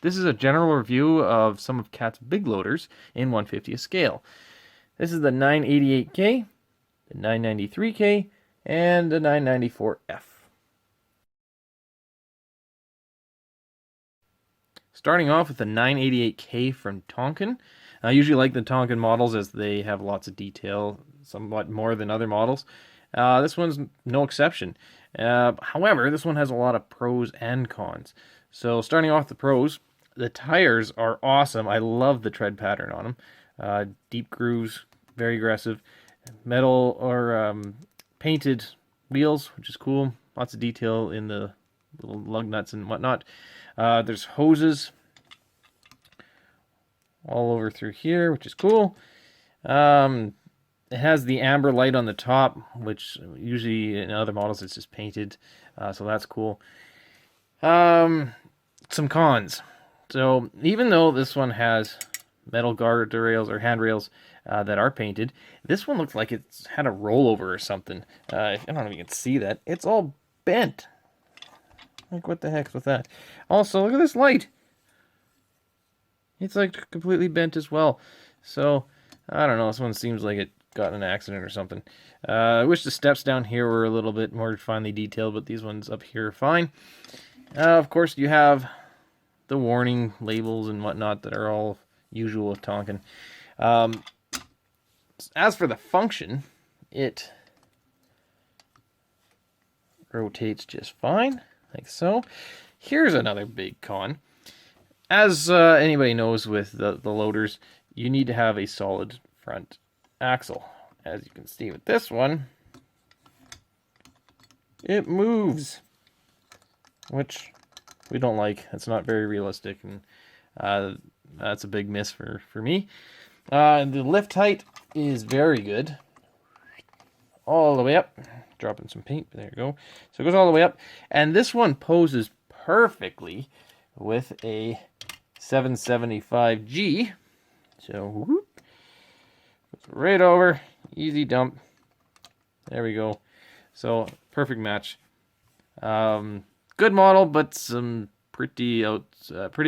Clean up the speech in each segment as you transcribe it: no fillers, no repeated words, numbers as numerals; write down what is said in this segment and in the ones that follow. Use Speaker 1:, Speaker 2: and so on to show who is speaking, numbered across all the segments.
Speaker 1: This is a general review of some of Cat's big loaders in 1/50th scale. This is the 988K, the 993K, and the 994F. Starting off with the 988K from Tonkin. I usually like the Tonkin models as they have lots of detail, somewhat more than other models. This one's no exception. However, this one has a lot of pros and cons. So starting off the pros, the tires are awesome. I love the tread pattern on them. Deep grooves, very aggressive. Metal or painted wheels, which is cool. Lots of detail in the little lug nuts and whatnot. There's hoses all over through here, which is cool. It has the amber light on the top, which usually in other models it's just painted, so that's cool. Some cons. So even though this one has metal guardrails or handrails that are painted, this one looks like it's had a rollover or something. I don't know if you can see that. It's all bent. Like, what the heck's with that? Also, look at this light. It's like completely bent as well. So, I don't know. This one seems like it got in an accident or something. I wish the steps down here were a little bit more finely detailed, but these ones up here are fine. Of course, you have the warning labels and whatnot that are all usual with Tonkin. As for the function, it rotates just fine, like so. Here's another big con. As anybody knows with the loaders, you need to have a solid front axle. As you can see with this one, it moves, which we don't like. It's not very realistic, and that's a big miss for me. The lift height is very good. All the way up. Dropping some paint. There you go. So it goes all the way up. And this one poses perfectly with a 775G. So, whoop, goes right over. Easy dump. There we go. So, perfect match. Good model, but some pretty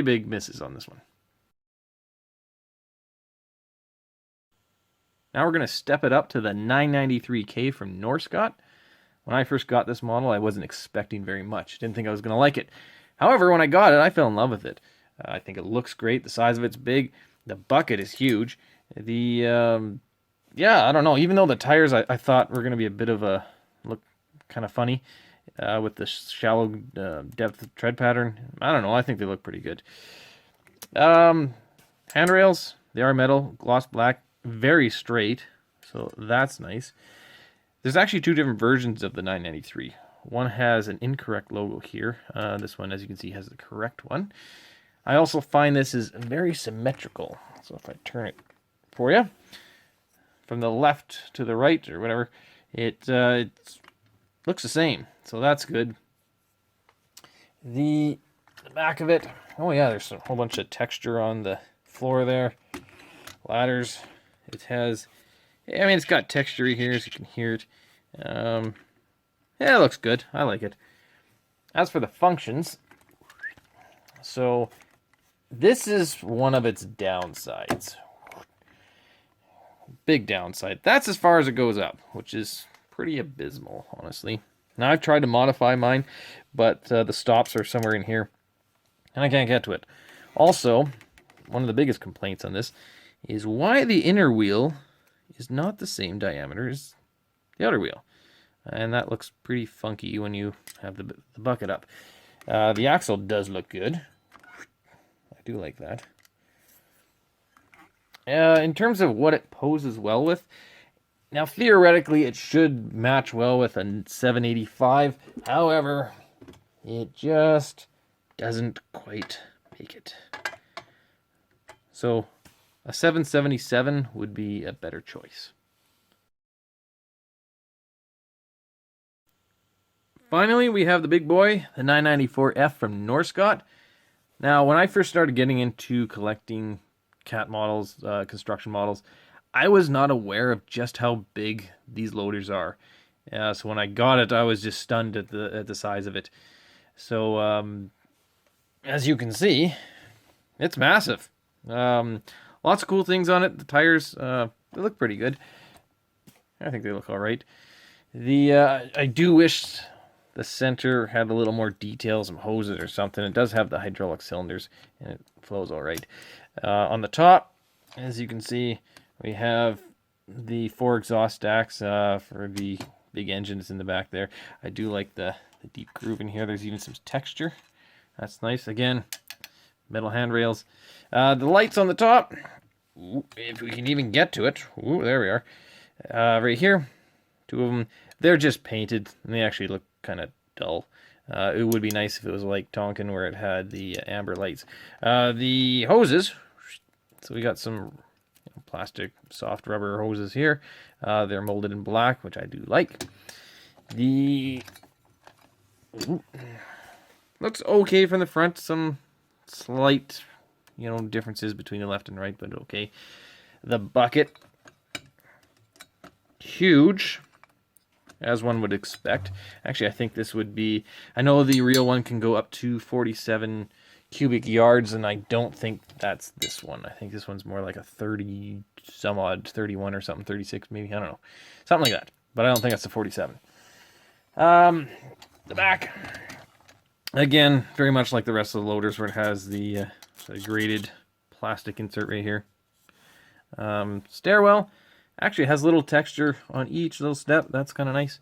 Speaker 1: big misses on this one. Now we're going to step it up to the 993K from Norscot. When I first got this model, I wasn't expecting very much. Didn't think I was going to like it. However, when I got it, I fell in love with it. I think it looks great. The size of it's big. The bucket is huge. Yeah, I don't know. Even though the tires I thought were going to be a bit of a look kind of funny with the shallow depth tread pattern. I don't know. I think they look pretty good. Handrails, they are metal, gloss black. Very straight, so that's nice. There's actually two different versions of the 993. One has an incorrect logo here. This one, as you can see, has the correct one. I also find this is very symmetrical. So if I turn it for you, from the left to the right or whatever, it looks the same. So that's good. The back of it, oh yeah, there's a whole bunch of texture on the floor there. Ladders. It has, I mean, it's got texture here, as you can hear it. Yeah, it looks good. I like it. As for the functions, so this is one of its downsides. Big downside. That's as far as it goes up, which is pretty abysmal, honestly. Now, I've tried to modify mine, but the stops are somewhere in here, and I can't get to it. Also, one of the biggest complaints on this is why the inner wheel is not the same diameter as the outer wheel. And that looks pretty funky when you have the bucket up. The axle does look good. I do like that. In terms of what it poses well with, now theoretically it should match well with a 785. However, it just doesn't quite make it. So a 777 would be a better choice. Finally, we have the big boy, the 994F from Norscot. Now, when I first started getting into collecting cat models, construction models, I was not aware of just how big these loaders are. So when I got it, I was just stunned at the size of it. So, as you can see, It's massive. Lots of cool things on it. The tires, they look pretty good. I think they look all right. I do wish the center had a little more detail, some hoses or something. It does have the hydraulic cylinders, and it flows all right. On the top, as you can see, we have the 4 exhaust stacks for the big engines in the back there. I do like the deep groove in here. There's even some texture. That's nice. Again, metal handrails. The lights on the top, if we can even get to it. Ooh, there we are. Right here, 2 of them. They're just painted, and they actually look kind of dull. It would be nice if it was like Tonkin, where it had the amber lights. The hoses, so we got some plastic soft rubber hoses here. They're molded in black, which I do like. Looks okay from the front. Some slight, differences between the left and right, but okay. The bucket, huge, as one would expect. Actually, I think this would be, I know the real one can go up to 47 cubic yards, and I don't think that's this one. I think this one's more like a 30 some odd, 31 or something, 36 maybe, I don't know. Something like that, but I don't think that's the 47. The back, again, very much like the rest of the loaders, where it has the graded plastic insert right here. Stairwell actually has a little texture on each little step. That's kind of nice.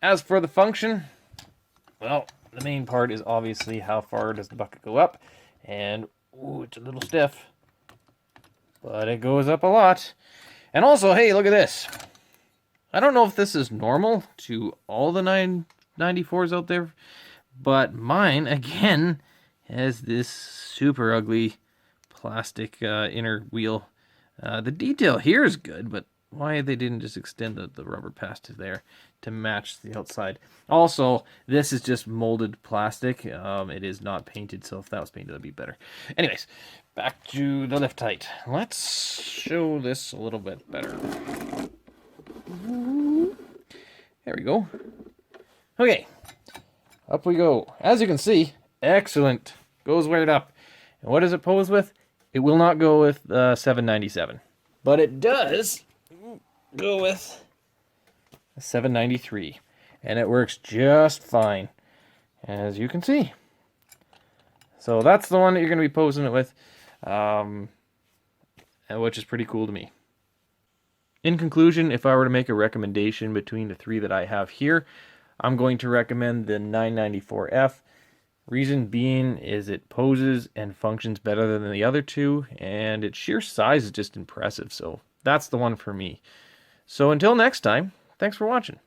Speaker 1: As for the function, well, the main part is obviously how far does the bucket go up. And, ooh, it's a little stiff, but it goes up a lot. And also, hey, look at this. I don't know if this is normal to all the 994s out there, but mine, again, has this super ugly plastic inner wheel. The detail here is good, but why they didn't just extend the rubber past to there to match the outside. Also, this is just molded plastic. It is not painted, so if that was painted, that'd be better. Anyways, back to the lift height. Let's show this a little bit better. There we go. Okay, up we go. As you can see, excellent. Goes right up. And what does it pose with? It will not go with 797, but it does go with a 793, and it works just fine, as you can see. So that's the one that you're going to be posing it with, which is pretty cool to me. In conclusion, if I were to make a recommendation between the 3 that I have here, I'm going to recommend the 994F. Reason being is it poses and functions better than the other 2, and its sheer size is just impressive, so that's the one for me. So until next time, thanks for watching.